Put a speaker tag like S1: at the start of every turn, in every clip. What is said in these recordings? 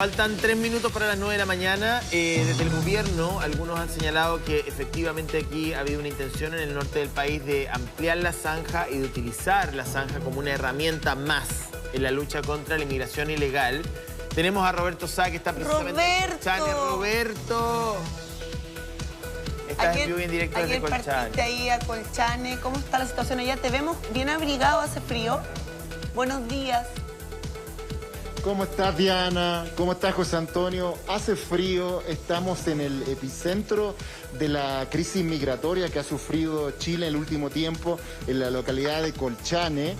S1: Faltan 3 minutos para las 9 de la mañana. Desde el gobierno, algunos han señalado que efectivamente aquí ha habido una intención en el norte del país de ampliar la zanja y de utilizar la zanja como una herramienta más en la lucha contra la inmigración ilegal. Tenemos a Roberto Sá, que está precisamente en Colchane. ¡Roberto! Estás en vivo y en directo desde Colchane.
S2: Ayer partiste ahí a Colchane. ¿Cómo está la situación allá? Te vemos bien abrigado, hace frío. Buenos días.
S3: ¿Cómo estás, Diana? ¿Cómo estás, José Antonio? Hace frío, estamos en el epicentro de la crisis migratoria que ha sufrido Chile en el último tiempo, en la localidad de Colchane.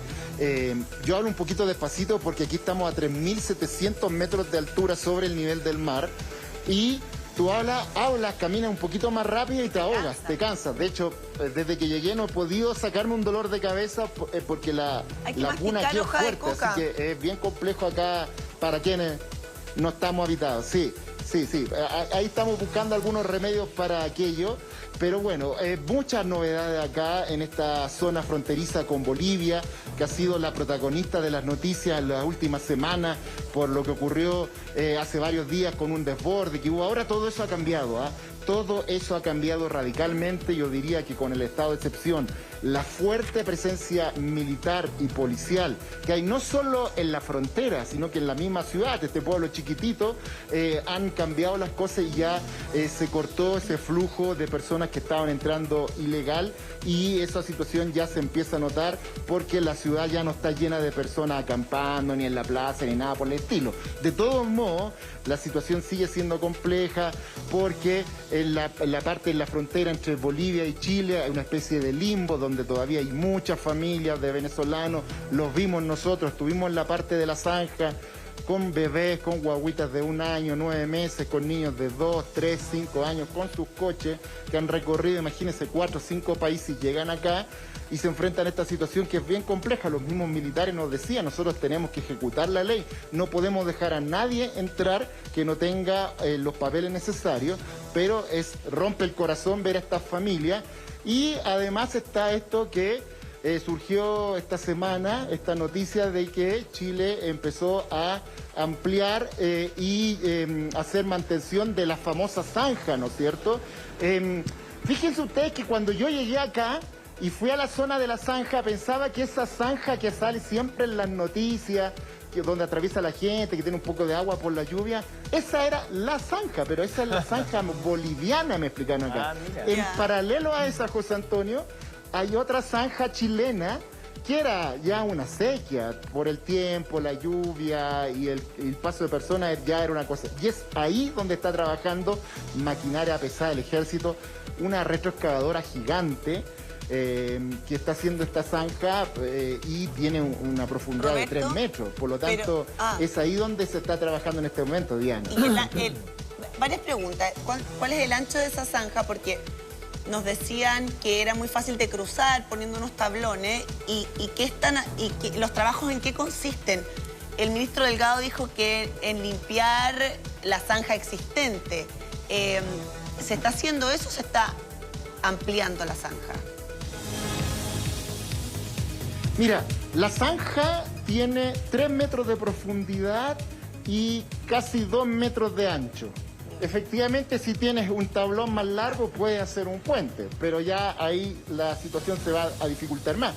S3: Yo hablo un poquito despacito porque aquí estamos a 3.700 metros de altura sobre el nivel del mar y tú hablas, caminas un poquito más rápido y te ahogas, te cansas. De hecho, desde que llegué no he podido sacarme un dolor de cabeza porque la puna aquí es fuerte, así que es bien complejo acá para quienes no estamos habitados. Sí. Ahí estamos buscando algunos remedios para aquello. Pero bueno, muchas novedades acá en esta zona fronteriza con Bolivia, que ha sido la protagonista de las noticias en las últimas semanas por lo que ocurrió hace varios días con un desborde que hubo. Ahora todo eso ha cambiado, ¿ah? Todo eso ha cambiado radicalmente. Yo diría que con el estado de excepción, la fuerte presencia militar y policial que hay no solo en la frontera, sino que en la misma ciudad, este pueblo chiquitito, han cambiado las cosas y ya se cortó ese flujo de personas que estaban entrando ilegal y esa situación ya se empieza a notar porque la ciudad ya no está llena de personas acampando ni en la plaza ni nada por el estilo. De todos modos, la situación sigue siendo compleja porque en la parte de la frontera entre Bolivia y Chile hay una especie de limbo donde todavía hay muchas familias de venezolanos. Los vimos nosotros, estuvimos en la parte de la zanja con bebés, con guaguitas de 1 año, 9 meses, con niños de 2, 3, 5 años, con sus coches que han recorrido, imagínense, 4 o 5 países y llegan acá y se enfrentan a esta situación que es bien compleja. Los mismos militares nos decían, nosotros tenemos que ejecutar la ley, no podemos dejar a nadie entrar que no tenga los papeles necesarios, pero rompe el corazón ver a estas familias. Y además está esto que surgió esta semana, esta noticia de que Chile empezó a ampliar y hacer mantención de la famosa zanja, ¿no es cierto? Fíjense ustedes que cuando yo llegué acá y fui a la zona de la zanja, pensaba que esa zanja que sale siempre en las noticias, donde atraviesa la gente, que tiene un poco de agua por la lluvia, esa era la zanja, pero esa es la zanja boliviana, me explicaron acá. En paralelo a esa, José Antonio, hay otra zanja chilena que era ya una sequía por el tiempo, la lluvia y el paso de personas, ya era una cosa. Y es ahí donde está trabajando maquinaria pesada del ejército, una retroexcavadora gigante que está haciendo esta zanja y tiene una profundidad de 3 metros. Por lo tanto, es ahí donde se está trabajando en este momento, Diana.
S2: Y varias preguntas. ¿Cuál es el ancho de esa zanja? Porque nos decían que era muy fácil de cruzar poniendo unos tablones y los trabajos en qué consisten. El ministro Delgado dijo que en limpiar la zanja existente. ¿Se está haciendo eso o se está ampliando la zanja?
S3: Mira, la zanja tiene 3 metros de profundidad y casi 2 metros de ancho. Efectivamente, si tienes un tablón más largo, puedes hacer un puente, pero ya ahí la situación se va a dificultar más.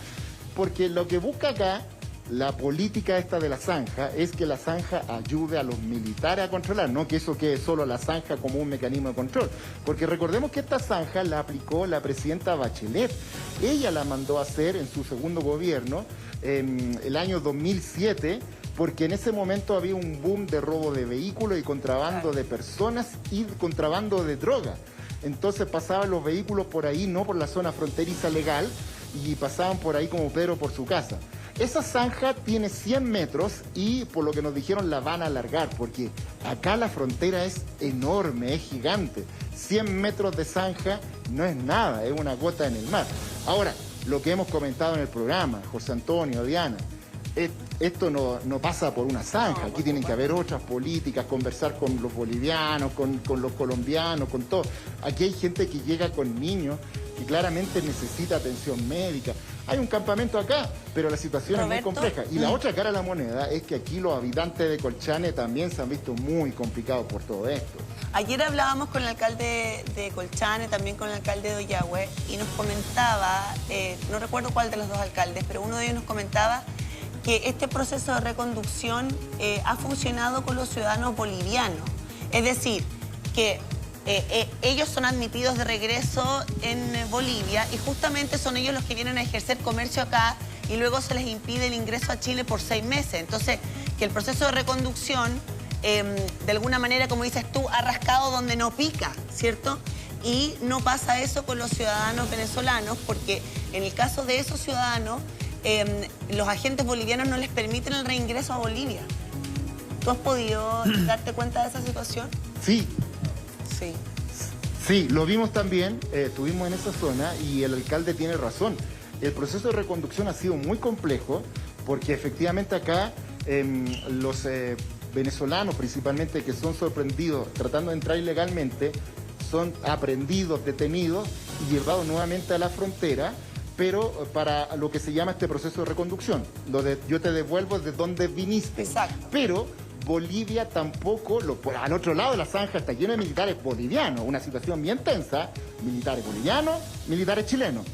S3: Porque lo que busca acá, la política esta de la zanja, es que la zanja ayude a los militares a controlar, no que eso quede solo la zanja como un mecanismo de control. Porque recordemos que esta zanja la aplicó la presidenta Bachelet. Ella la mandó a hacer en su segundo gobierno, en el año 2007, porque en ese momento había un boom de robo de vehículos y contrabando de personas y contrabando de droga. Entonces pasaban los vehículos por ahí, no por la zona fronteriza legal, y pasaban por ahí como Pedro por su casa. Esa zanja tiene 100 metros y por lo que nos dijeron la van a alargar, porque acá la frontera es enorme, es gigante. 100 metros de zanja no es nada, es una gota en el mar. Ahora, lo que hemos comentado en el programa, José Antonio, Diana, esto no pasa por una zanja, aquí tienen que haber otras políticas, conversar con los bolivianos, con los colombianos, con todo. Aquí hay gente que llega con niños que claramente necesita atención médica. hay un campamento acá, pero la situación es muy compleja. Y la otra cara de la moneda es que aquí los habitantes de Colchane también se han visto muy complicados por todo esto.
S2: Ayer hablábamos con el alcalde de Colchane, también con el alcalde de Ollagüe, y nos comentaba, no recuerdo cuál de los dos alcaldes, pero uno de ellos nos comentaba que este proceso de reconducción ha funcionado con los ciudadanos bolivianos. Es decir, que ellos son admitidos de regreso en Bolivia y justamente son ellos los que vienen a ejercer comercio acá y luego se les impide el ingreso a Chile por 6 meses. Entonces, que el proceso de reconducción, de alguna manera, como dices tú, ha rascado donde no pica, ¿cierto? Y no pasa eso con los ciudadanos venezolanos, porque en el caso de esos ciudadanos, los agentes bolivianos no les permiten el reingreso a Bolivia. ¿Tú has podido darte cuenta de esa situación?
S3: Sí.
S2: Sí.
S3: Sí, lo vimos también, estuvimos en esa zona y el alcalde tiene razón. El proceso de reconducción ha sido muy complejo porque efectivamente acá los venezolanos principalmente que son sorprendidos tratando de entrar ilegalmente son aprendidos, detenidos y llevados nuevamente a la frontera, pero para lo que se llama este proceso de reconducción. Yo te devuelvo de donde viniste.
S2: Exacto.
S3: Pero Bolivia tampoco, al otro lado de la zanja está lleno de militares bolivianos, una situación bien tensa, militares bolivianos, militares chilenos.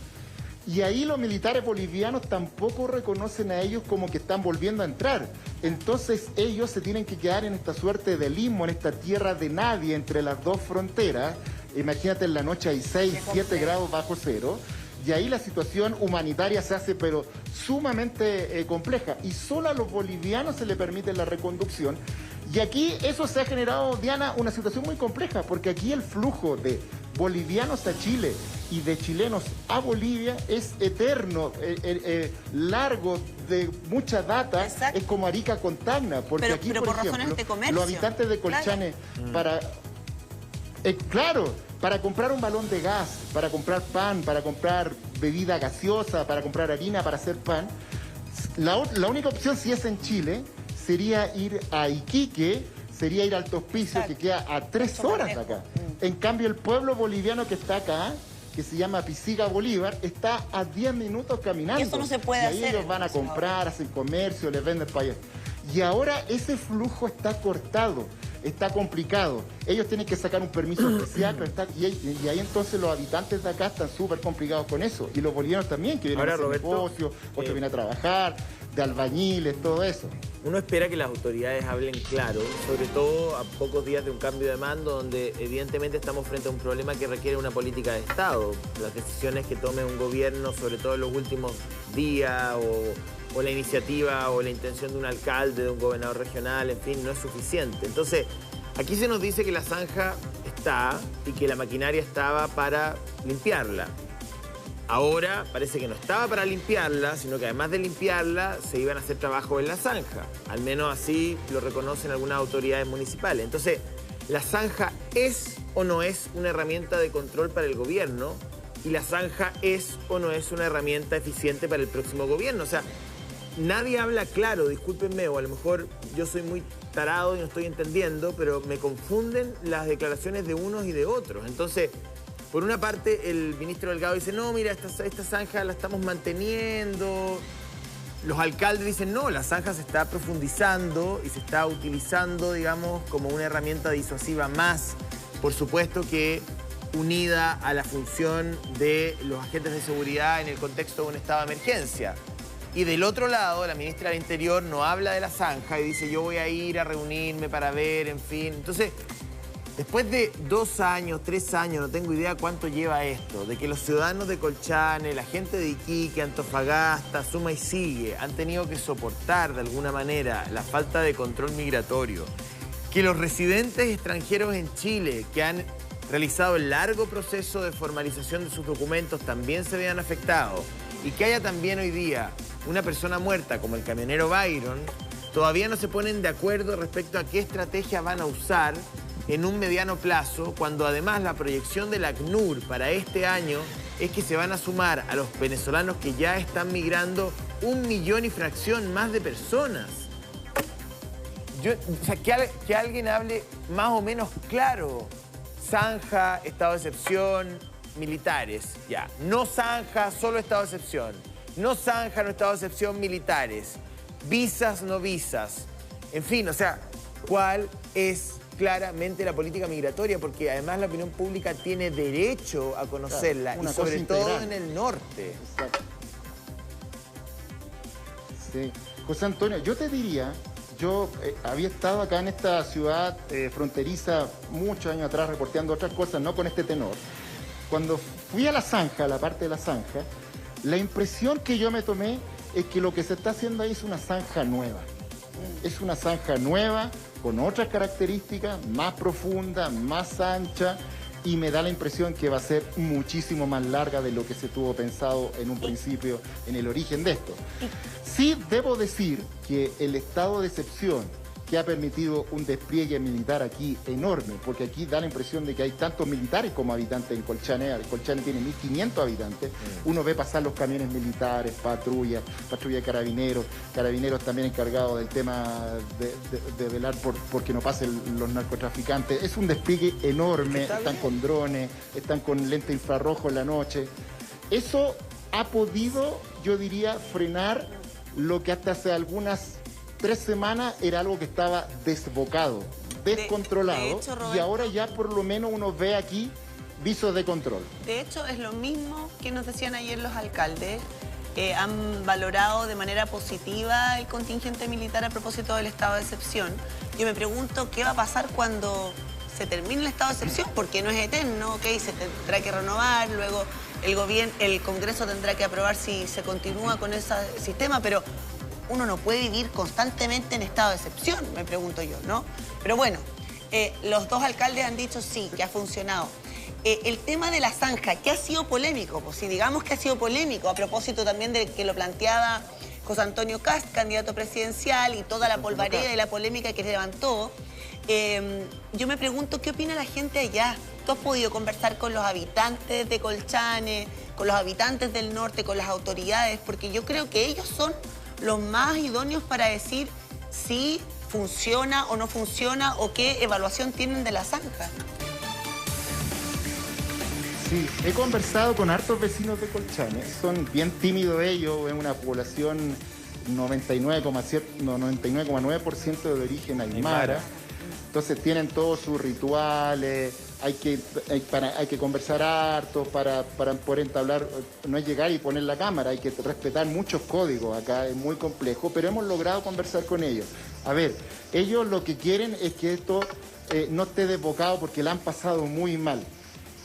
S3: Y ahí los militares bolivianos tampoco reconocen a ellos como que están volviendo a entrar. Entonces ellos se tienen que quedar en esta suerte de limbo, en esta tierra de nadie entre las dos fronteras. Imagínate, en la noche hay 6, 7 grados bajo cero. Y ahí la situación humanitaria se hace pero sumamente compleja. Y solo a los bolivianos se le permite la reconducción. Y aquí eso se ha generado, Diana, una situación muy compleja, porque aquí el flujo de bolivianos a Chile y de chilenos a Bolivia es eterno, largo, de mucha data.
S2: Exacto.
S3: Es como Arica con Tacna, porque
S2: pero,
S3: aquí,
S2: pero por
S3: ejemplo,
S2: razones de comercio.
S3: los habitantes de Colchane,
S2: Claro.
S3: para comprar un balón de gas, para comprar pan, para comprar bebida gaseosa, para comprar harina, para hacer pan, la única opción, si es en Chile, sería ir a Iquique, sería ir al Alto Hospicio, que queda a 3 horas de acá. En cambio, el pueblo boliviano que está acá, que se llama Pisiga Bolívar, está a 10 minutos caminando.
S2: Y eso no se puede hacer.
S3: Y ahí ellos van a comprar, hacen comercio, les venden para allá. Y ahora ese flujo está cortado, está complicado. Ellos tienen que sacar un permiso especial y ahí entonces los habitantes de acá están súper complicados con eso. Y los bolivianos también, que vienen a hacer negocios, otros vienen a trabajar, de albañiles, todo eso.
S1: Uno espera que las autoridades hablen claro, sobre todo a pocos días de un cambio de mando, donde evidentemente estamos frente a un problema que requiere una política de Estado. Las decisiones que tome un gobierno, sobre todo en los últimos días, o la iniciativa o la intención de un alcalde, de un gobernador regional, en fin, no es suficiente. Entonces, aquí se nos dice que la zanja está y que la maquinaria estaba para limpiarla. Ahora parece que no estaba para limpiarla, sino que además de limpiarla, se iban a hacer trabajos en la zanja. Al menos así lo reconocen algunas autoridades municipales. Entonces, ¿la zanja es o no es una herramienta de control para el gobierno? Y la zanja es o no es una herramienta eficiente para el próximo gobierno. O sea, nadie habla claro, discúlpenme, o a lo mejor yo soy muy tarado y no estoy entendiendo, pero me confunden las declaraciones de unos y de otros. Entonces, por una parte, el ministro Delgado dice, no, mira, esta zanja la estamos manteniendo. Los alcaldes dicen, no, la zanja se está profundizando y se está utilizando, digamos, como una herramienta disuasiva más, por supuesto que unida a la función de los agentes de seguridad en el contexto de un estado de emergencia. Y del otro lado, la ministra del Interior no habla de la zanja y dice, yo voy a ir a reunirme para ver, en fin. Entonces, después de 2 años, 3 años, no tengo idea cuánto lleva esto, de que los ciudadanos de Colchane, la gente de Iquique, Antofagasta, Suma y Sigue, han tenido que soportar de alguna manera la falta de control migratorio, que los residentes extranjeros en Chile, que han realizado el largo proceso de formalización de sus documentos, también se vean afectados, y que haya también hoy día una persona muerta como el camionero Byron, todavía no se ponen de acuerdo respecto a qué estrategia van a usar en un mediano plazo, cuando además la proyección del ACNUR para este año es que se van a sumar a los venezolanos que ya están migrando 1 millón y fracción más de personas. O sea, que alguien hable más o menos claro. Zanja, estado de excepción, militares, ya. No zanja, solo estado de excepción. no zanja, no estado de excepción, militares, visas, no visas. En fin, o sea, ¿cuál es claramente la política migratoria? Porque además la opinión pública tiene derecho a conocerla,
S3: claro,
S1: y sobre todo
S3: integral.
S1: en el norte.
S3: Exacto. Sí. José Antonio, yo te diría, yo había estado acá en esta ciudad fronteriza muchos años atrás reporteando otras cosas, no con este tenor. Cuando fui a la zanja, a la parte de la zanja, la impresión que yo me tomé es que lo que se está haciendo ahí es una zanja nueva. Es una zanja nueva, con otras características, más profunda, más ancha, y me da la impresión que va a ser muchísimo más larga de lo que se tuvo pensado en un principio, en el origen de esto. Sí debo decir que el estado de excepción que ha permitido un despliegue militar aquí enorme, porque aquí da la impresión de que hay tantos militares como habitantes en Colchane. Colchane tiene 1.500 habitantes. Uno ve pasar los camiones militares, patrulla de carabineros, carabineros también encargados del tema de velar porque no pasen los narcotraficantes. Es un despliegue enorme, están con drones, están con lente infrarrojo en la noche. Eso ha podido, yo diría, frenar lo que hasta hace algunas 3 semanas era algo que estaba desbocado, descontrolado,
S2: de hecho, Roberto,
S3: y ahora ya por lo menos uno ve aquí visos de control.
S2: De hecho, es lo mismo que nos decían ayer los alcaldes. Han valorado de manera positiva el contingente militar a propósito del estado de excepción. Yo me pregunto qué va a pasar cuando se termine el estado de excepción, porque no es eterno, ¿ok? Se tendrá que renovar, luego el Congreso tendrá que aprobar si se continúa con ese sistema, pero uno no puede vivir constantemente en estado de excepción, me pregunto yo, ¿no? Pero bueno, los dos alcaldes han dicho sí, que ha funcionado. El tema de la zanja, que ha sido polémico, pues si digamos que ha sido polémico, a propósito también de que lo planteaba José Antonio Kast, candidato presidencial, y toda la polvareda y la polémica que levantó, yo me pregunto qué opina la gente allá. ¿Tú has podido conversar con los habitantes de Colchane, con los habitantes del norte, con las autoridades? Porque yo creo que ellos son los más idóneos para decir si funciona o no funciona o qué evaluación tienen de la zanja.
S3: Sí, he conversado con hartos vecinos de Colchane, son bien tímidos ellos, es una población 99,9% de origen aymara, entonces tienen todos sus rituales, hay que conversar harto para poder entablar, no es llegar y poner la cámara, hay que respetar muchos códigos, acá es muy complejo, pero hemos logrado conversar con ellos. A ver, ellos lo que quieren es que esto no esté desbocado porque la han pasado muy mal.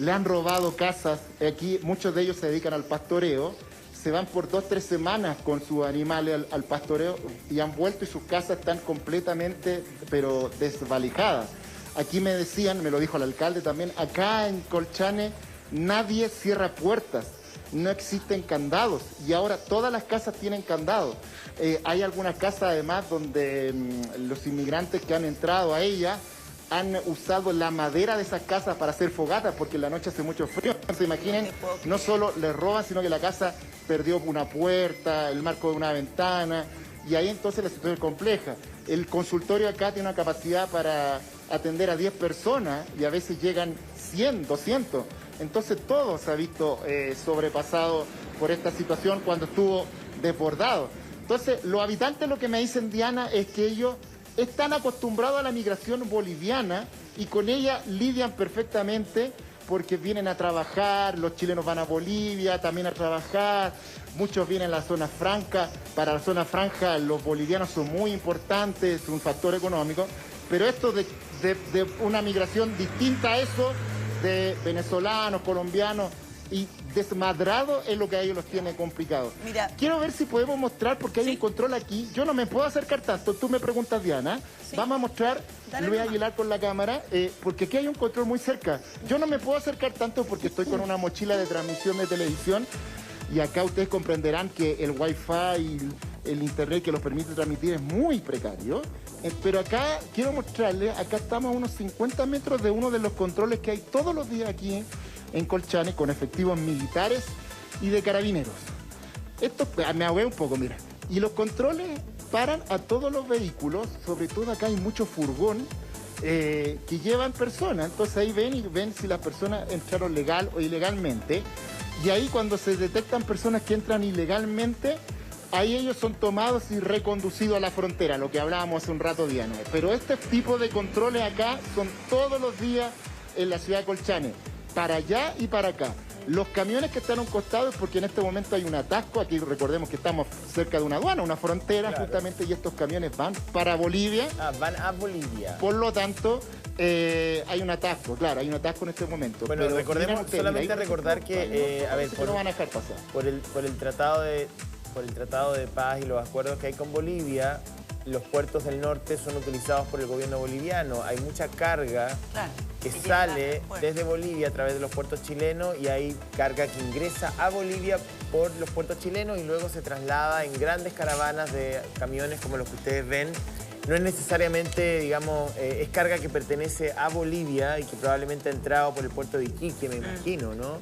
S3: Le han robado casas, aquí muchos de ellos se dedican al pastoreo, se van por 2 o 3 semanas con sus animales al pastoreo y han vuelto y sus casas están completamente, pero desvalijadas. Aquí me decían, me lo dijo el alcalde también, acá en Colchane nadie cierra puertas, no existen candados y ahora todas las casas tienen candados. Hay algunas casas además donde los inmigrantes que han entrado a ellas han usado la madera de esas casas para hacer fogatas porque en la noche hace mucho frío. Se imaginen, no solo les roban, sino que la casa perdió una puerta, el marco de una ventana, y ahí entonces la situación es compleja. El consultorio acá tiene una capacidad para atender a 10 personas y a veces llegan 100, 200. Entonces todo se ha visto sobrepasado por esta situación cuando estuvo desbordado. Entonces los habitantes lo que me dicen, Diana, es que ellos están acostumbrados a la migración boliviana y con ella lidian perfectamente porque vienen a trabajar, los chilenos van a Bolivia también a trabajar, muchos vienen a la zona franca, para la zona franja los bolivianos son muy importantes, es un factor económico, pero esto de una migración distinta a eso, de venezolanos, colombianos y desmadrado es lo que a ellos los tiene complicados.
S2: Mira,
S3: quiero ver si podemos mostrar, porque hay un control aquí. Yo no me puedo acercar tanto. Tú me preguntas, Diana.
S2: Sí.
S3: Vamos a mostrar,
S2: Dale,
S3: Luis
S2: nomás.
S3: Aguilar con la cámara, porque aquí hay un control muy cerca. Yo no me puedo acercar tanto porque estoy con una mochila de transmisión de televisión y acá ustedes comprenderán que el Wi-Fi y el internet que los permite transmitir es muy precario. Pero acá quiero mostrarles, acá estamos a unos 50 metros de uno de los controles que hay todos los días aquí en Colchane con efectivos militares y de carabineros. Esto me ahogué un poco, mira. Y los controles paran a todos los vehículos, sobre todo acá hay mucho furgón que llevan personas. Entonces ahí ven y ven si las personas entraron legal o ilegalmente. y ahí cuando se detectan personas que entran ilegalmente, ahí ellos son tomados y reconducidos a la frontera, lo que hablábamos hace un rato, Diana. Pero este tipo de controles acá son todos los días en la ciudad de Colchane, para allá y para acá. Los camiones que están a un costado es porque en este momento hay un atasco. Aquí recordemos que estamos cerca de una aduana, una frontera, claro, justamente, y estos camiones van para Bolivia.
S1: Ah, van a Bolivia.
S3: Por lo tanto, hay un atasco, claro, hay un atasco en este momento.
S1: Bueno,
S3: pero
S1: recordemos, solamente recordar que, a ver,
S3: no van a dejar pasar.
S1: Por el tratado de paz y los acuerdos que hay con Bolivia, los puertos del norte son utilizados por el gobierno boliviano. Hay mucha carga, claro, que sale desde Bolivia a través de los puertos chilenos, y hay carga que ingresa a Bolivia por los puertos chilenos y luego se traslada en grandes caravanas de camiones como los que ustedes ven. No es necesariamente, digamos, es carga que pertenece a Bolivia y que probablemente ha entrado por el puerto de Iquique, me imagino, ¿no?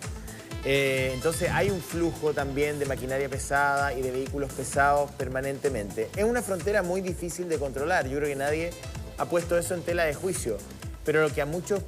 S1: Entonces hay un flujo también de maquinaria pesada y de vehículos pesados permanentemente. Es una frontera muy difícil de controlar. Yo creo que nadie ha puesto eso en tela de juicio. Pero lo que a muchos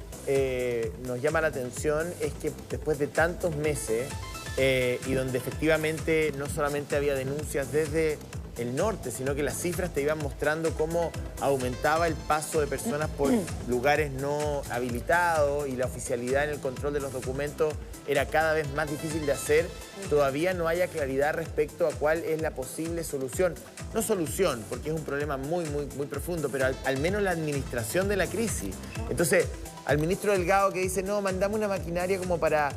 S1: nos llama la atención es que después de tantos meses y donde efectivamente no solamente había denuncias desde el norte, sino que las cifras te iban mostrando cómo aumentaba el paso de personas por lugares no habilitados y la oficialidad en el control de los documentos era cada vez más difícil de hacer, todavía no haya claridad respecto a cuál es la posible solución. No solución, porque es un problema muy profundo, pero al menos la administración de la crisis. Entonces, al ministro Delgado que dice, no, mandamos una maquinaria como para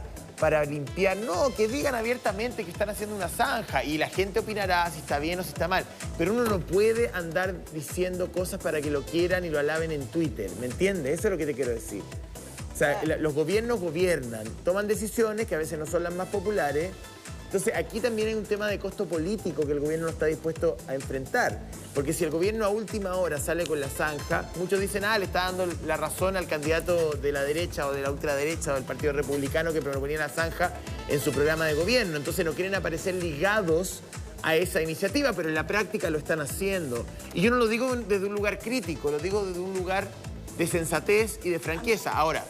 S1: limpiar. No, que digan abiertamente que están haciendo una zanja y la gente opinará si está bien o si está mal. Pero uno no puede andar diciendo cosas para que lo quieran y lo alaben en Twitter, ¿me entiendes? Eso es lo que te quiero decir. O sea, los gobiernos gobiernan, toman decisiones que a veces no son las más populares. Entonces, aquí también hay un tema de costo político que el gobierno no está dispuesto a enfrentar. Porque si el gobierno a última hora sale con la zanja, muchos dicen, le está dando la razón al candidato de la derecha o de la ultraderecha o del Partido Republicano que proponía la zanja en su programa de gobierno. Entonces no quieren aparecer ligados a esa iniciativa, pero en la práctica lo están haciendo. Y yo no lo digo desde un lugar crítico, lo digo desde un lugar de sensatez y de franqueza. Ahora,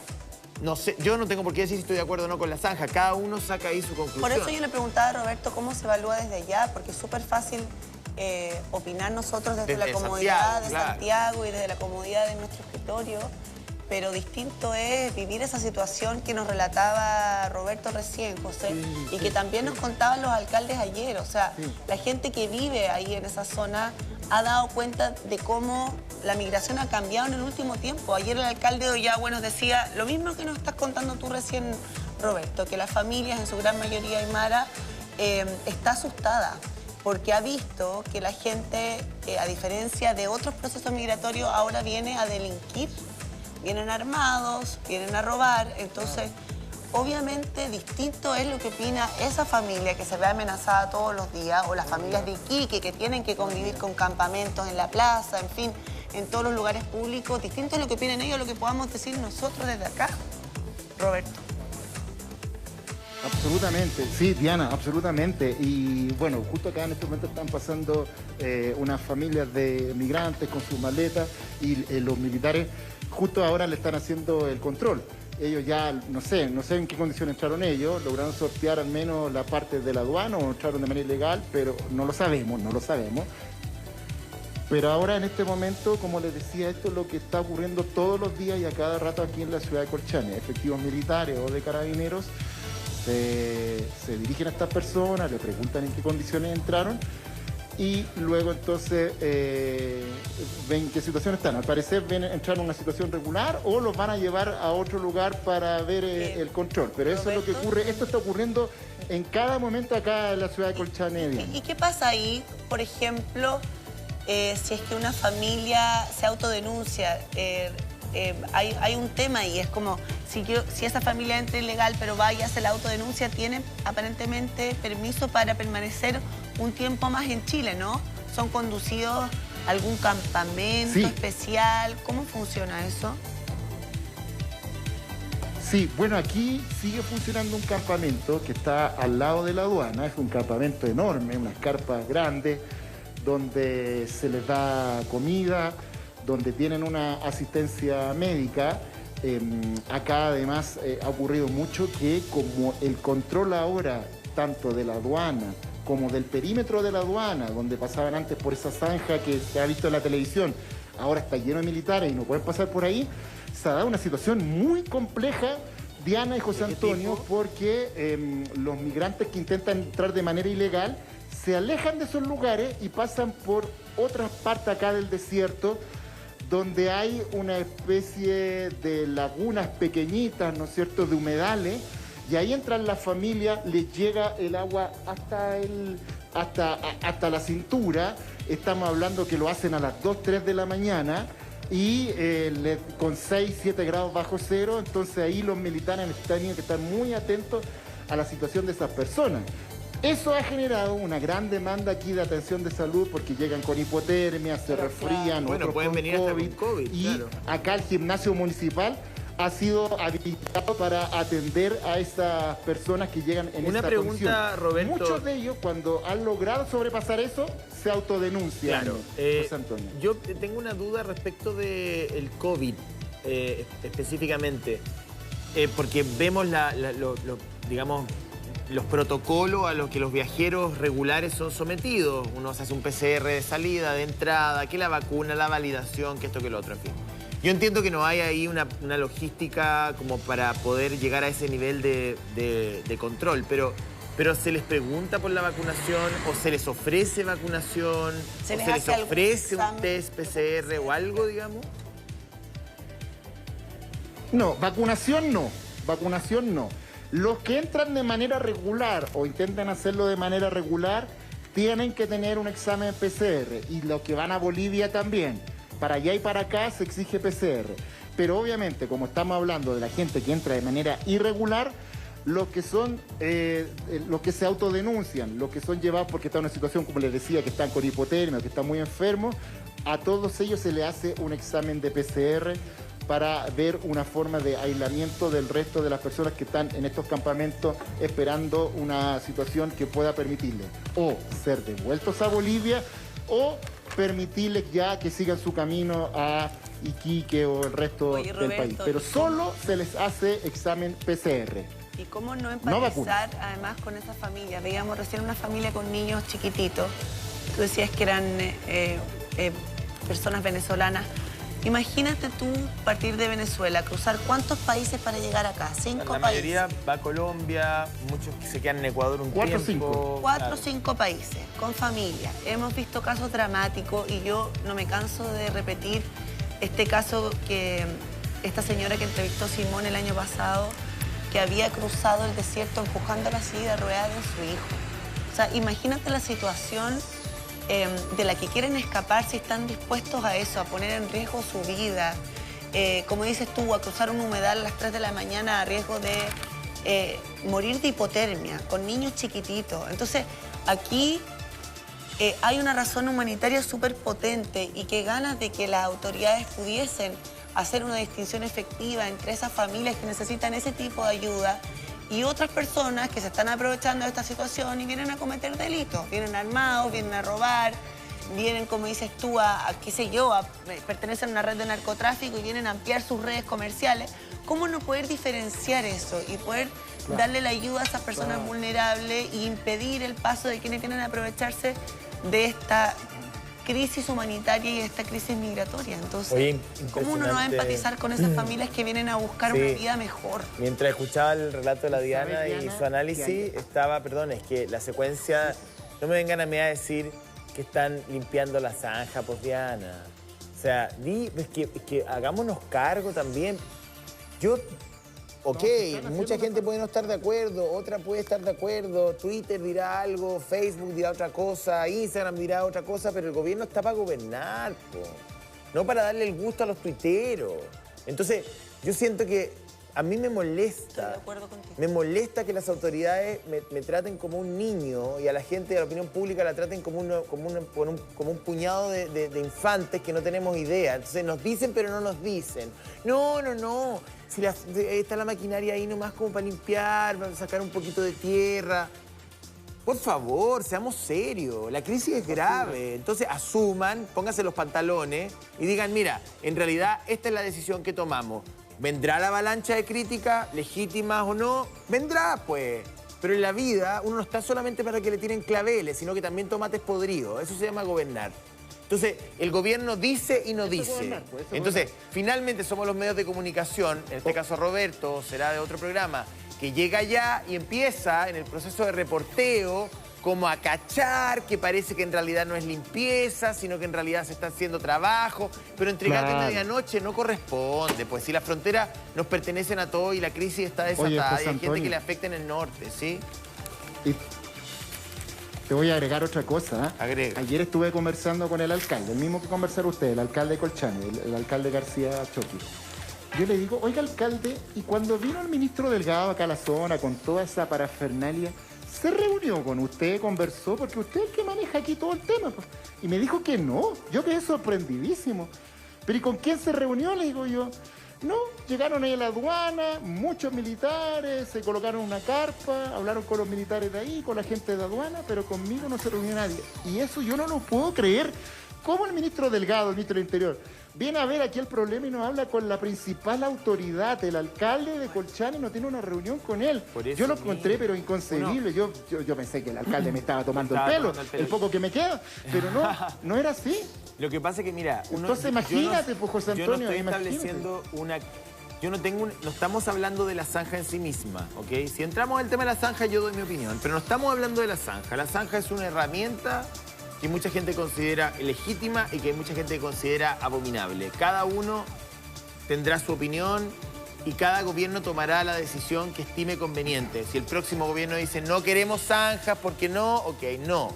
S1: no sé, yo no tengo por qué decir si estoy de acuerdo o no con la zanja. Cada uno saca ahí su conclusión.
S2: Por eso yo le preguntaba a Roberto cómo se evalúa desde allá, porque es súper fácil opinar nosotros desde la comodidad de Santiago y desde la comodidad de nuestro escritorio, pero distinto es vivir esa situación que nos relataba Roberto recién, José, y que también nos contaban los alcaldes ayer. O sea, la gente que vive ahí en esa zona ha dado cuenta de cómo la migración ha cambiado en el último tiempo. Ayer el alcalde de Ollagüe nos decía lo mismo que nos estás contando tú recién, Roberto, que las familias, en su gran mayoría aymara, está asustada porque ha visto que la gente, a diferencia de otros procesos migratorios, ahora viene a delinquir. Vienen armados, vienen a robar, entonces obviamente distinto es lo que opina esa familia que se ve amenazada todos los días, o las familias de Iquique que tienen que convivir con campamentos en la plaza, en fin, en todos los lugares públicos. Distinto es lo que opinan ellos, lo que podamos decir nosotros desde acá. Roberto.
S3: Absolutamente, sí, Diana, absolutamente. Y bueno, justo acá en este momento están pasando unas familias de migrantes con sus maletas y los militares justo ahora le están haciendo el control. Ellos ya, no sé en qué condiciones entraron ellos, lograron sortear al menos la parte de la aduana o entraron de manera ilegal, pero no lo sabemos. Pero ahora en este momento, como les decía, esto es lo que está ocurriendo todos los días y a cada rato aquí en la ciudad de Colchane. Efectivos militares o de carabineros se dirigen a estas personas, le preguntan en qué condiciones entraron y luego entonces ven qué situación están. Al parecer entraron en una situación regular o los van a llevar a otro lugar para ver el control. Pero eso es lo que ocurre, esto está ocurriendo en cada momento acá en la ciudad de Colchane.
S2: ¿Y qué pasa ahí, por ejemplo, si es que una familia se autodenuncia? Hay un tema y es como, si esa familia entra ilegal pero va y hace la autodenuncia, tiene aparentemente permiso para permanecer un tiempo más en Chile, ¿no? ¿Son conducidos a algún campamento especial? ¿Cómo funciona eso?
S3: Sí, bueno, aquí sigue funcionando un campamento que está al lado de la aduana. Es un campamento enorme, unas carpas grandes, donde se les da comida, donde tienen una asistencia médica, Acá además ha ocurrido mucho que como el control ahora, tanto de la aduana como del perímetro de la aduana, donde pasaban antes por esa zanja que se ha visto en la televisión, ahora está lleno de militares y no pueden pasar por ahí, se ha dado una situación muy compleja, Diana y José Antonio, porque los migrantes que intentan entrar de manera ilegal se alejan de esos lugares y pasan por otras partes acá del desierto, donde hay una especie de lagunas pequeñitas, ¿no es cierto?, de humedales, y ahí entran las familias, les llega el agua hasta la cintura. Estamos hablando que lo hacen a las 2, 3 de la mañana y con 6, 7 grados bajo cero. Entonces ahí los militares tienen que estar muy atentos a la situación de esas personas. Eso ha generado una gran demanda aquí de atención de salud porque llegan con hipotermia, se resfrían,
S1: bueno,
S3: otros
S1: pueden
S3: con
S1: venir hasta
S3: COVID,
S1: con COVID,
S3: y
S1: claro.
S3: acá el gimnasio municipal ha sido habilitado para atender a esas personas que llegan en
S1: Una
S3: esta
S1: pregunta,
S3: condición.
S1: Roberto.
S3: Muchos de ellos, cuando han logrado sobrepasar eso, se autodenuncian,
S1: Claro.
S3: José Antonio.
S1: Yo tengo una duda respecto del COVID, específicamente, porque vemos digamos, los protocolos a los que los viajeros regulares son sometidos. Uno se hace un PCR de salida, de entrada, que la vacuna, la validación, que esto, que lo otro, en fin. Yo entiendo que no hay ahí una logística como para poder llegar a ese nivel de control, pero ¿se les pregunta por la vacunación o se les ofrece vacunación o se les ofrece un test PCR o algo, digamos?
S3: No, vacunación no. Vacunación no. Los que entran de manera regular o intentan hacerlo de manera regular tienen que tener un examen PCR, y los que van a Bolivia también. Para allá y para acá se exige PCR. Pero obviamente, como estamos hablando de la gente que entra de manera irregular, los que se autodenuncian, los que son llevados porque están en una situación, como les decía, que están con hipotermia, que están muy enfermos, a todos ellos se les hace un examen de PCR para ver una forma de aislamiento del resto de las personas que están en estos campamentos esperando una situación que pueda permitirles o ser devueltos a Bolivia o permitirles ya que sigan su camino a Iquique o el resto del país. Pero solo se les hace examen PCR.
S2: ¿Y cómo no empatizar además con esas familias? Veíamos recién una familia con niños chiquititos. Tú decías que eran personas venezolanas. Imagínate tú partir de Venezuela, cruzar ¿cuántos países para llegar acá? 5 países.
S1: La mayoría va a Colombia, muchos que se quedan en Ecuador un
S3: 4 o
S1: tiempo.
S3: 5.
S2: 4 o 5 países, con familia. Hemos visto casos dramáticos y yo no me canso de repetir este caso que esta señora que entrevistó Simón el año pasado, que había cruzado el desierto empujando la silla de ruedas de su hijo. O sea, imagínate la situación de la que quieren escapar, si están dispuestos a eso, a poner en riesgo su vida. Como dices tú, a cruzar un humedal a las 3 de la mañana a riesgo de morir de hipotermia, con niños chiquititos. Entonces, aquí hay una razón humanitaria súper potente y que ganas de que las autoridades pudiesen hacer una distinción efectiva entre esas familias que necesitan ese tipo de ayuda y otras personas que se están aprovechando de esta situación y vienen a cometer delitos. Vienen armados, vienen a robar, vienen, como dices tú, qué sé yo, pertenecen a una red de narcotráfico y vienen a ampliar sus redes comerciales. ¿Cómo no poder diferenciar eso y poder darle la ayuda a esas personas vulnerables e impedir el paso de quienes vienen a aprovecharse de esta crisis humanitaria y esta crisis migratoria? Entonces,
S1: Oye,
S2: ¿cómo uno no va a empatizar con esas familias que vienen a buscar una vida mejor?
S1: Mientras escuchaba el relato de la Diana y su análisis, es que la secuencia, no me vengan a mí a decir que están limpiando la zanja, pues Diana. O sea, es que hagámonos cargo también. Mucha gente puede no estar de acuerdo, otra puede estar de acuerdo, Twitter dirá algo, Facebook dirá otra cosa, Instagram dirá otra cosa, pero el gobierno está para gobernar, no para darle el gusto a los tuiteros. Entonces, yo siento que a mí me molesta.
S2: Estoy de acuerdo contigo.
S1: Me molesta que las autoridades me traten como un niño y a la gente de la opinión pública la traten como un puñado de infantes que no tenemos idea. Entonces nos dicen, pero no nos dicen. No. Si está la maquinaria ahí nomás como para limpiar, para sacar un poquito de tierra. Por favor, seamos serios. La crisis es grave. Entonces asuman, pónganse los pantalones y digan, mira, en realidad esta es la decisión que tomamos. ¿Vendrá la avalancha de críticas, legítimas o no? Vendrá, pues. Pero en la vida uno no está solamente para que le tiren claveles, sino que también tomates podridos. Eso se llama gobernar. Entonces, el gobierno dice y no dice. Entonces, finalmente somos los medios de comunicación, en este caso Roberto, será de otro programa, que llega allá y empieza en el proceso de reporteo como a cachar, que parece que en realidad no es limpieza, sino que en realidad se está haciendo trabajo, pero entregarte a medianoche no corresponde, pues si las fronteras nos pertenecen a todos y la crisis está desatada, y hay gente que le afecta en el norte, ¿sí?
S3: Y te voy a agregar otra cosa. ¿Eh?
S1: Agrega.
S3: Ayer estuve conversando con el alcalde, el mismo que conversaron ustedes, el alcalde de Colchane, el alcalde García Choqui. Yo le digo, oiga, alcalde, y cuando vino el ministro Delgado acá a la zona con toda esa parafernalia, ¿se reunió con usted, conversó? Porque usted es el que maneja aquí todo el tema. Pues. Y me dijo que no. Yo quedé sorprendidísimo. ¿Pero y con quién se reunió? Le digo yo. No, llegaron ahí a la aduana, muchos militares, se colocaron una carpa, hablaron con los militares de ahí, con la gente de aduana, pero conmigo no se reunió nadie. Y eso yo no lo puedo creer. ¿Cómo el ministro Delgado, el ministro del Interior, viene a ver aquí el problema y nos habla con la principal autoridad, el alcalde de Colchane, y no tiene una reunión con él? Yo lo encontré, pero inconcebible. Yo pensé que el alcalde me estaba tomando el pelo, el poco que me queda, pero no era así.
S1: Lo que pasa es que, mira...
S3: Entonces imagínate, pues, José Antonio,
S1: yo no estoy estableciendo una... no estamos hablando de la zanja en sí misma, ¿ok? Si entramos en el tema de la zanja, yo doy mi opinión, pero no estamos hablando de la zanja. La zanja es una herramienta que mucha gente considera legítima y que mucha gente considera abominable. Cada uno tendrá su opinión y cada gobierno tomará la decisión que estime conveniente. Si el próximo gobierno dice no queremos zanjas, ¿por qué no? Ok, no.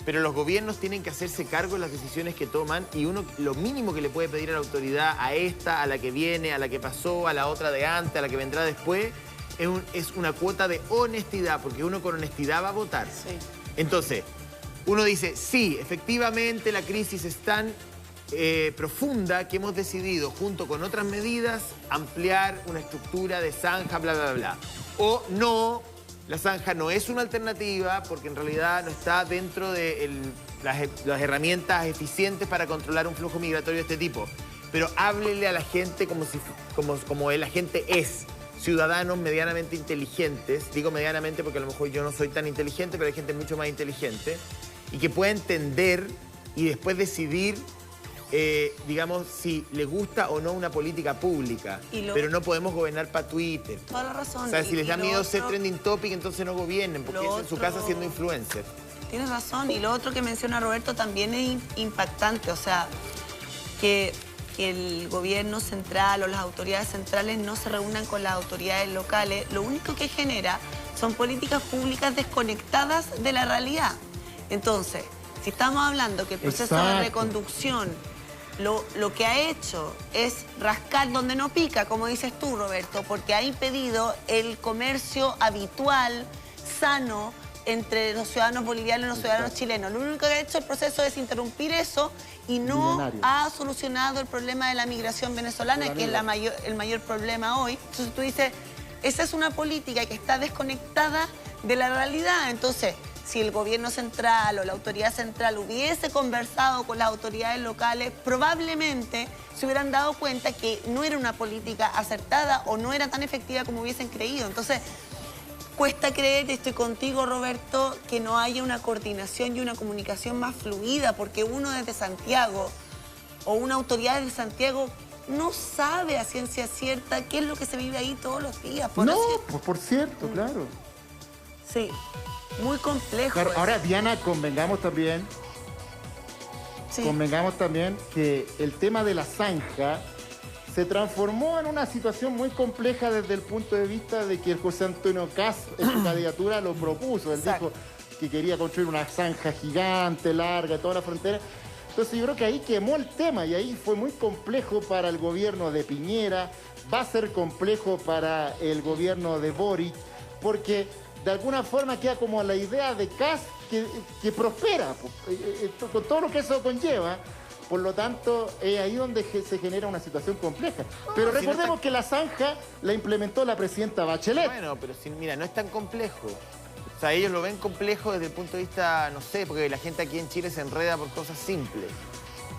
S1: Pero los gobiernos tienen que hacerse cargo de las decisiones que toman y uno lo mínimo que le puede pedir a la autoridad, a esta, a la que viene, a la que pasó, a la otra de antes, a la que vendrá después, es una cuota de honestidad, porque uno con honestidad va a votar.
S2: Sí.
S1: Entonces, uno dice, sí, efectivamente la crisis es tan profunda que hemos decidido, junto con otras medidas, ampliar una estructura de zanja, bla, bla, bla. O no, la zanja no es una alternativa porque en realidad no está dentro de las herramientas eficientes para controlar un flujo migratorio de este tipo. Pero háblele a la gente como la gente es. Ciudadanos medianamente inteligentes, digo medianamente porque a lo mejor yo no soy tan inteligente, pero hay gente mucho más inteligente, y que pueda entender y después decidir, digamos, si le gusta o no una política pública. Pero no podemos gobernar para Twitter.
S2: Toda la razón.
S1: O sea, si les da miedo ser trending topic, entonces no gobiernen, porque es en su casa siendo influencer.
S2: Tienes razón. Y lo otro que menciona Roberto también es impactante. O sea, que el gobierno central o las autoridades centrales no se reúnan con las autoridades locales, lo único que genera son políticas públicas desconectadas de la realidad. Entonces, si estamos hablando que el proceso de reconducción lo que ha hecho es rascar donde no pica, como dices tú, Roberto, porque ha impedido el comercio habitual, sano, entre los ciudadanos bolivianos y los ciudadanos chilenos. Lo único que ha hecho el proceso es interrumpir eso y no ha solucionado el problema de la migración venezolana, que es el mayor problema hoy. Entonces tú dices, esa es una política que está desconectada de la realidad. Entonces, si el gobierno central o la autoridad central hubiese conversado con las autoridades locales, probablemente se hubieran dado cuenta que no era una política acertada o no era tan efectiva como hubiesen creído. Entonces, cuesta creer, estoy contigo, Roberto, que no haya una coordinación y una comunicación más fluida, porque uno desde Santiago o una autoridad desde Santiago no sabe a ciencia cierta qué es lo que se vive ahí todos los días.
S3: Por cierto, claro.
S2: Sí, muy complejo.
S3: Claro, ahora, Diana, convengamos también que el tema de la zanja se transformó en una situación muy compleja desde el punto de vista de que el José Antonio Kast en su candidatura lo propuso. Él dijo que quería construir una zanja gigante, larga, toda la frontera. Entonces yo creo que ahí quemó el tema y ahí fue muy complejo para el gobierno de Piñera, va a ser complejo para el gobierno de Boric, porque de alguna forma queda como la idea de Kast que prospera, con todo lo que eso conlleva. Por lo tanto, es ahí donde se genera una situación compleja. Pero recordemos que la zanja la implementó la presidenta Bachelet.
S1: Bueno, pero mira, no es tan complejo. O sea, ellos lo ven complejo desde el punto de vista, no sé, porque la gente aquí en Chile se enreda por cosas simples.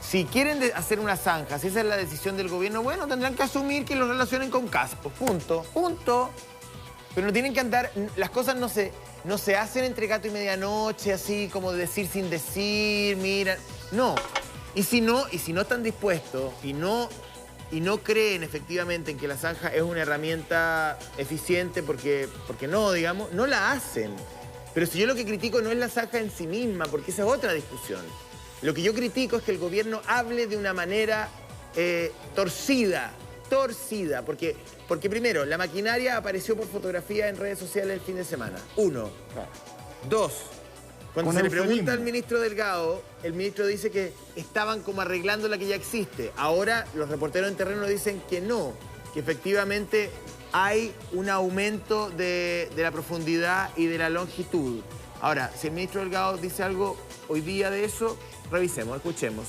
S1: Si quieren hacer una zanja, si esa es la decisión del gobierno, bueno, tendrán que asumir que lo relacionen con cascos. Punto. Pero no tienen que andar... Las cosas no se hacen entre gato y medianoche, así como decir sin decir, mira... No. Y si no están dispuestos y no creen efectivamente en que la zanja es una herramienta eficiente porque no, digamos, no la hacen. Pero si yo lo que critico no es la zanja en sí misma, porque esa es otra discusión. Lo que yo critico es que el gobierno hable de una manera torcida, porque primero, la maquinaria apareció por fotografía en redes sociales el fin de semana. 1. 2. Cuando se le pregunta al ministro Delgado, el ministro dice que estaban como arreglando la que ya existe. Ahora los reporteros en terreno dicen que no, que efectivamente hay un aumento de la profundidad y de la longitud. Ahora, si el ministro Delgado dice algo hoy día de eso, revisemos, escuchemos.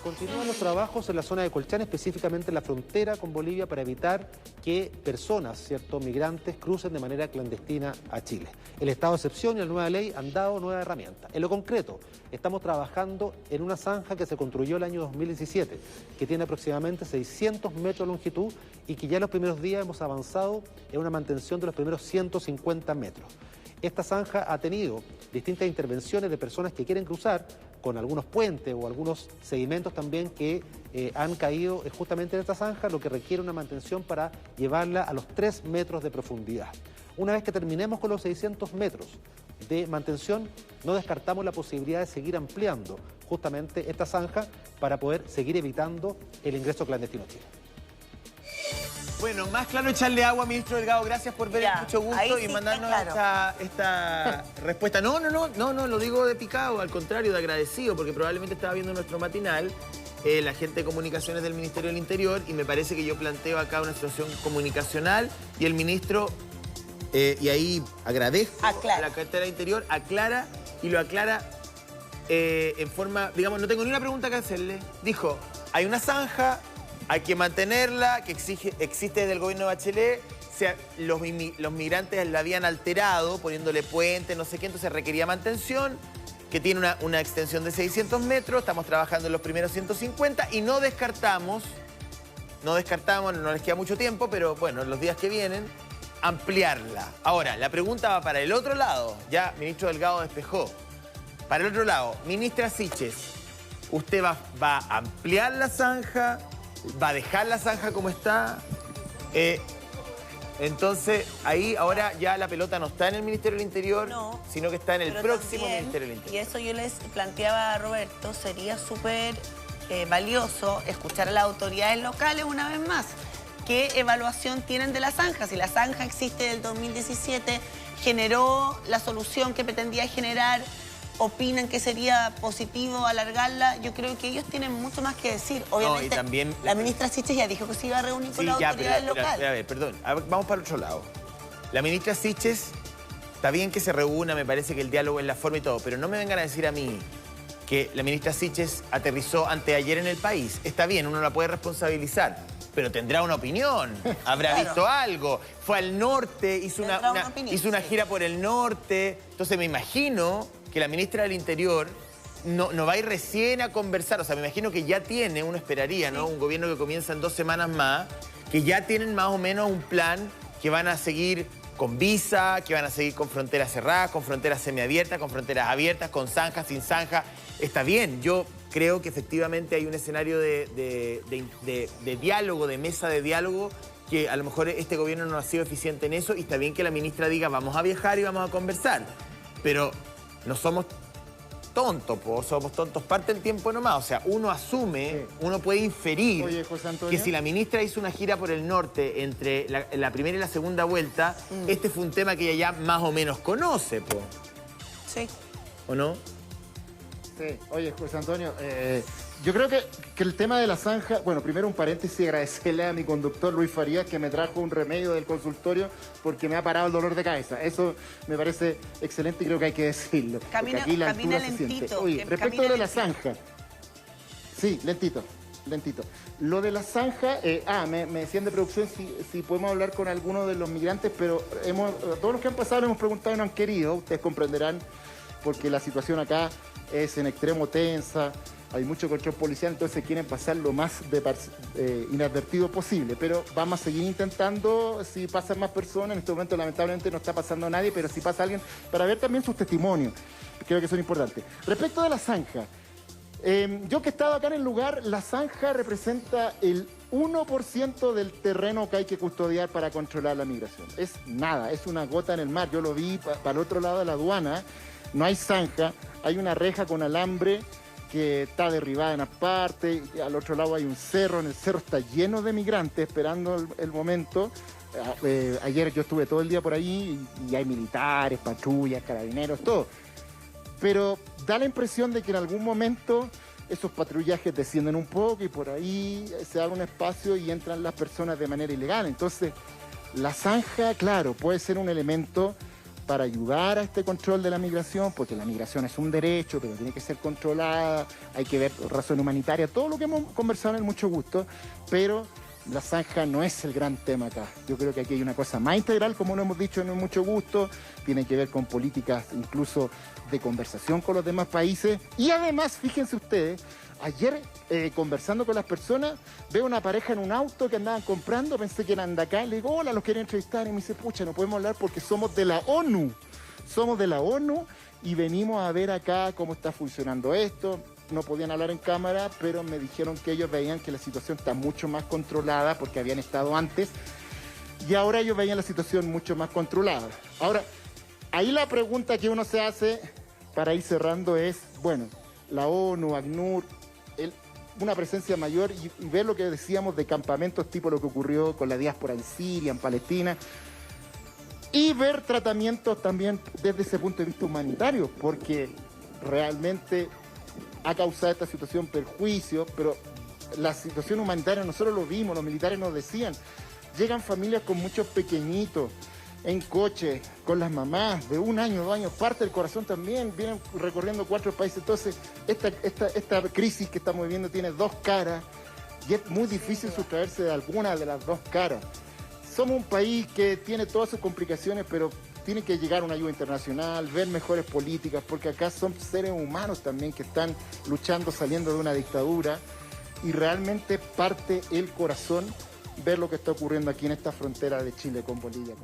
S4: Continúan los trabajos en la zona de Colchán, específicamente en la frontera con Bolivia, para evitar que personas, ¿cierto?, migrantes, crucen de manera clandestina a Chile. El estado de excepción y la nueva ley han dado nueva herramienta. En lo concreto, estamos trabajando en una zanja que se construyó el año 2017, que tiene aproximadamente 600 metros de longitud y que ya en los primeros días hemos avanzado en una mantención de los primeros 150 metros. Esta zanja ha tenido distintas intervenciones de personas que quieren cruzar con algunos puentes o algunos sedimentos también que han caído justamente en esta zanja, lo que requiere una mantención para llevarla a los 3 metros de profundidad. Una vez que terminemos con los 600 metros de mantención, no descartamos la posibilidad de seguir ampliando justamente esta zanja para poder seguir evitando el ingreso clandestino a Chile.
S1: Bueno, más claro echarle agua, ministro Delgado. Gracias por ver, mucho gusto y mandarnos esta respuesta. No, lo digo de picado, al contrario, de agradecido, porque probablemente estaba viendo nuestro matinal la gente de comunicaciones del Ministerio del Interior y me parece que yo planteo acá una situación comunicacional y el ministro, y ahí agradezco a la cartera de Interior, aclara y lo aclara en forma, digamos, no tengo ni una pregunta que hacerle. Dijo, hay una zanja, hay que mantenerla, que existe desde el gobierno de Bachelet. Los migrantes la habían alterado, poniéndole puente, no sé qué, entonces requería mantención, que tiene una extensión de 600 metros, estamos trabajando en los primeros 150 y no descartamos, no les queda mucho tiempo, pero bueno, en los días que vienen, ampliarla. Ahora, la pregunta va para el otro lado, ya ministro Delgado despejó. Para el otro lado, ministra Siches, ¿usted va a ampliar la zanja? ¿Va a dejar la zanja como está? Entonces, ahí ahora ya la pelota no está en el Ministerio del Interior, sino que está en el próximo Ministerio del Interior.
S2: Y eso yo les planteaba a Roberto, sería súper valioso escuchar a las autoridades locales una vez más. ¿Qué evaluación tienen de la zanja? Si la zanja existe del 2017, generó la solución que pretendía generar, opinan que sería positivo alargarla, yo creo que ellos tienen mucho más que decir. Obviamente,
S1: no, y también,
S2: la ministra Siches ya dijo que se iba a reunir con las autoridades locales.
S1: A ver, perdón, vamos para el otro lado. La ministra Siches, está bien que se reúna, me parece que el diálogo es la forma y todo, pero no me vengan a decir a mí que la ministra Siches aterrizó anteayer en el país. Está bien, uno la puede responsabilizar, pero tendrá una opinión, habrá visto algo. Fue al norte, hizo una gira por el norte, entonces me imagino que la ministra del Interior no va a ir recién a conversar. O sea, me imagino que ya tiene, uno esperaría, ¿no? Un gobierno que comienza en 2 semanas más, que ya tienen más o menos un plan que van a seguir con visa, que van a seguir con fronteras cerradas, con fronteras semiabiertas, con fronteras abiertas, con zanja, sin zanja. Está bien, yo creo que efectivamente hay un escenario de diálogo, de mesa de diálogo, que a lo mejor este gobierno no ha sido eficiente en eso y está bien que la ministra diga vamos a viajar y vamos a conversar. Pero no somos tontos, somos tontos parte del tiempo nomás. O sea, uno asume, uno puede inferir que si la ministra hizo una gira por el norte entre la primera y la segunda vuelta, este fue un tema que ella ya más o menos conoce, po.
S2: Sí.
S1: ¿O no?
S3: Sí. Oye, José Antonio, yo creo que el tema de la zanja, bueno, primero un paréntesis, agradecerle a mi conductor Luis Farías que me trajo un remedio del consultorio porque me ha parado el dolor de cabeza. Eso me parece excelente y creo que hay que decirlo.
S2: Camina lentito.
S3: Oye, respecto de la zanja. Sí, lentito. Lo de la zanja, me decían de producción si podemos hablar con alguno de los migrantes, pero todos los que han pasado hemos preguntado y no han querido, ustedes comprenderán. porque la situación acá es en extremo tensa, hay mucho control policial, entonces quieren pasar lo más inadvertido posible. Pero vamos a seguir intentando, si pasan más personas, en este momento lamentablemente no está pasando nadie, pero si pasa alguien, para ver también sus testimonios, creo que son importantes. Respecto de la zanja, yo que he estado acá en el lugar, la zanja representa el 1% del terreno que hay que custodiar para controlar la migración. Es nada, es una gota en el mar. Yo lo vi para el otro lado de la aduana, no hay zanja, hay una reja con alambre que está derribada en parte, y al otro lado hay un cerro, en el cerro está lleno de migrantes esperando el momento. Ayer yo estuve todo el día por ahí y hay militares, patrullas, carabineros, todo. Pero da la impresión de que en algún momento esos patrullajes descienden un poco y por ahí se abre un espacio y entran las personas de manera ilegal. Entonces, la zanja, claro, puede ser un elemento para ayudar a este control de la migración, porque la migración es un derecho, pero tiene que ser controlada, hay que ver razón humanitaria, todo lo que hemos conversado en Mucho Gusto, pero la zanja no es el gran tema acá. Yo creo que aquí hay una cosa más integral, como lo hemos dicho en Mucho Gusto, tiene que ver con políticas incluso de conversación con los demás países. Y además, fíjense ustedes, ayer conversando con las personas, veo una pareja en un auto que andaban comprando, pensé que eran de acá, le digo, hola, los quería entrevistar, y me dice, pucha, no podemos hablar porque somos de la ONU. Somos de la ONU y venimos a ver acá cómo está funcionando esto. No podían hablar en cámara, pero me dijeron que ellos veían que la situación está mucho más controlada porque habían estado antes y ahora ellos veían la situación mucho más controlada. Ahora, ahí la pregunta que uno se hace para ir cerrando es, bueno, la ONU, ACNUR, una presencia mayor y ver lo que decíamos de campamentos tipo lo que ocurrió con la diáspora en Siria, en Palestina, y ver tratamientos también desde ese punto de vista humanitario, porque realmente ha causado esta situación perjuicio, pero la situación humanitaria nosotros lo vimos, los militares nos decían, llegan familias con muchos pequeñitos en coche, con las mamás de 1 año, 2 años, parte del corazón también, vienen recorriendo 4 países. Entonces, esta crisis que estamos viviendo tiene 2 caras y es muy difícil sustraerse de alguna de las 2 caras. Somos un país que tiene todas sus complicaciones, pero tiene que llegar una ayuda internacional, ver mejores políticas, porque acá son seres humanos también que están luchando, saliendo de una dictadura, y realmente parte el corazón ver lo que está ocurriendo aquí en esta frontera de Chile con Bolivia.